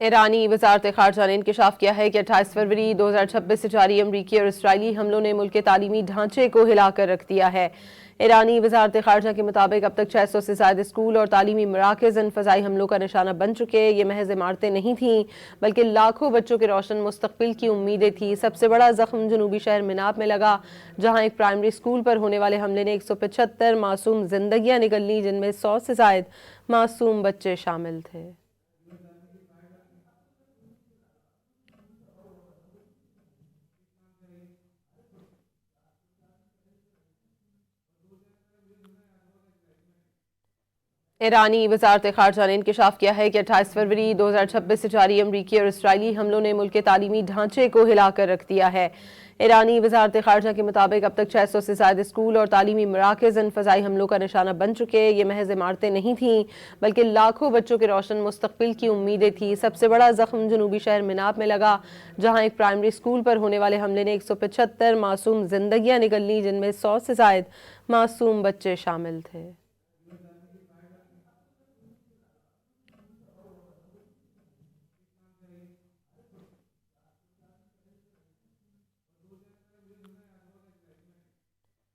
ईरानी वज़ारत ख़ारजा ने इंकशाफ किया है कि 28 फरवरी 2026 से जारी अमरीकी और इसराइली हमलों ने मुल्क के तालीमी ढांचे को हिलाकर रख दिया है। ईरानी वज़ारत ख़ारजा के मुताबिक अब तक 600 से ज़्यादा स्कूल और तालीमी मराकज़ फ़ज़ाई हमलों का निशाना बन चुके। ये महज इमारतें नहीं थीं बल्कि लाखों बच्चों के रोशन मुस्तक़बिल की उम्मीदें थी। सबसे बड़ा ज़ख्म जनूबी शहर मिनाब में लगा, जहाँ एक प्राइमरी स्कूल पर होने वाले हमले ने 175 मासूम जिंदगियाँ निकल लीं, जिनमें 100 से ज़ायद मासूम बच्चे शामिल थे। ईरानी वज़ारत ख़ारजा ने इंकशाफ किया है कि 28 फरवरी 2026 से जारी अमरीकी और इसराइली हमलों ने मुल्क के तालीमी ढांचे को हिलाकर रख दिया है। ईरानी वज़ारत ख़ारजा के मुताबिक अब तक 600 से ज़्यादा स्कूल और तालीमी मराकज़ फ़ज़ाई हमलों का निशाना बन चुके। ये महज इमारतें नहीं थीं बल्कि लाखों बच्चों के रोशन मुस्तक़बिल की उम्मीदें थी। सबसे बड़ा ज़ख्म जनूबी शहर मिनाब में लगा, जहाँ एक प्राइमरी स्कूल पर होने वाले हमले ने 175 मासूम जिंदगियाँ निकल लीं, जिनमें 100 से ज़ायद मासूम बच्चे शामिल थे।